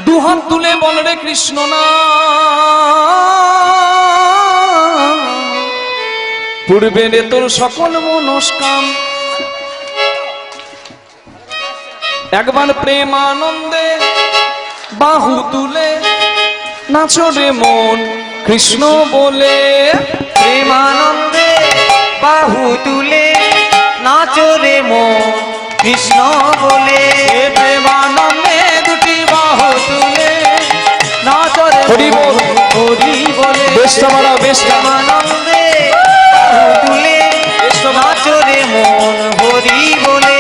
দুহাত তুলে বল রে কৃষ্ণ না, পূর্বে রে তোর সকল মনস্কাম। একবার প্রেমানন্দে বাহু তুলে নাচো রে মন কৃষ্ণ বলে। প্রেমানন্দে বাহু তুলে নাচো রে মন কৃষ্ণ বলে। প্রেমানন্দে দুটি বাহু তুলে নাচো রে হরি বল, হরি বলে। বেশটা বাড়া, বেশটা। প্রেমানন্দে বাহু তুলে নাচো রে মন হরি বলে।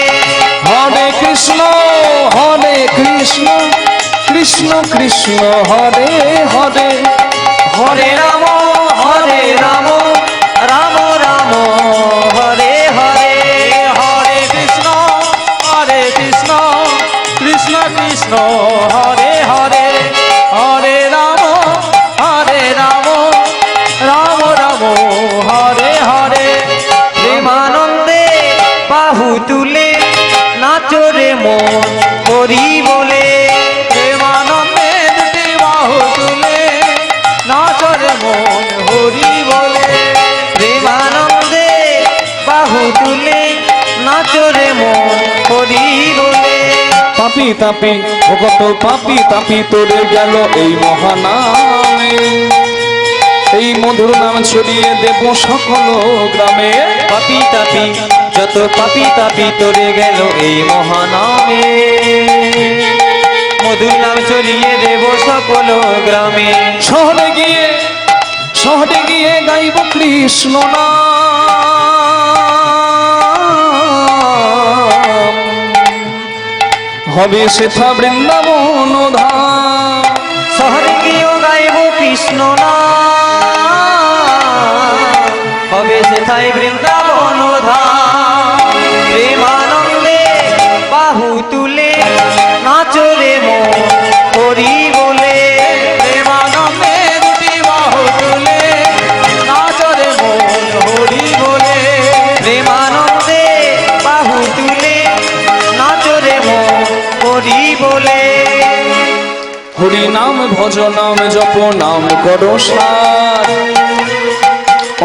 হরে কৃষ্ণ কৃষ্ণ কৃষ্ণ হরে হরে, হরে রাম রাম রাম হরে হরে। হরে কৃষ্ণ কৃষ্ণ কৃষ্ণ হরে হরে, হরে রাম রাম রাম হরে হরে। প্রেমানন্দে বাহু তুলে নাচো রে মন হরি বলে। প্রেমানন্দে দুটি বাহু তুলে নাচো রে মন হরি বলে। প্রেমানন্দে বাহু তুলে নাচো রে মন হরি বলে। পাপি তাপি ও কত পাপি তাপি তোরে গেল এই মহানামে, এই মধুর নাম ছড়িয়ে দেব সকল গ্রামে। পাপি তাপি যত পাপি তাপি তোরে গেল এই মহানামে, মধুর নাম ছড়িয়ে দেব সকল গ্রামে। শহরে গিয়ে গাইব কৃষ্ণ নাম, হবে সেথা বৃন্দাবন ধাম। শহরে গিয়েও গাইব কৃষ্ণ নাম, হবে সেথায় বৃন্দাবন ধাম। প্রেমানন্দে বাহু তুলে নাচো রে মন হরি বলে। প্রেমানন্দে দুটি বাহু তুলে নাচো রে মন হরি বলে। প্রেমানন্দে বাহু তুলে নাচো রে মন হরি বলে। হরি নাম ভজ নাম জপ নাম করো সার,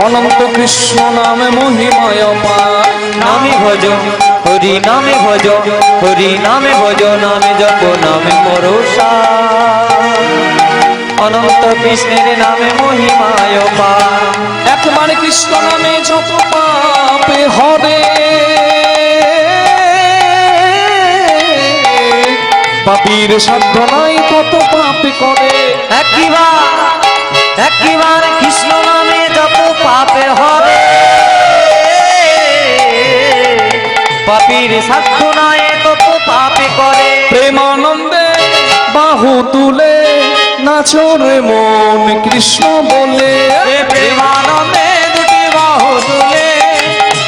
অনন্ত কৃষ্ণ নাম মহিমায় পার। নামে ভজ হরি নামে ভজ হরি নামে ভজ নামে জপ নামে পরশা। অনন্ত কৃষ্ণের নামে মহিমায় পার। একবার কৃষ্ণ নামে যত পাপে হবে, পাপীর সাধ্য নাই কত পাপ করে। একবার কৃষ্ণ নামে যত পাপে হবে, পাপীর সাধ্য নাই তত পাপে করে। প্রেমানন্দে বাহু তুলে নাচো রে মন কৃষ্ণ বলে। প্রেমানন্দে দুটি বাহু তুলে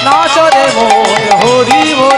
নাচো রে মন হরি বলে।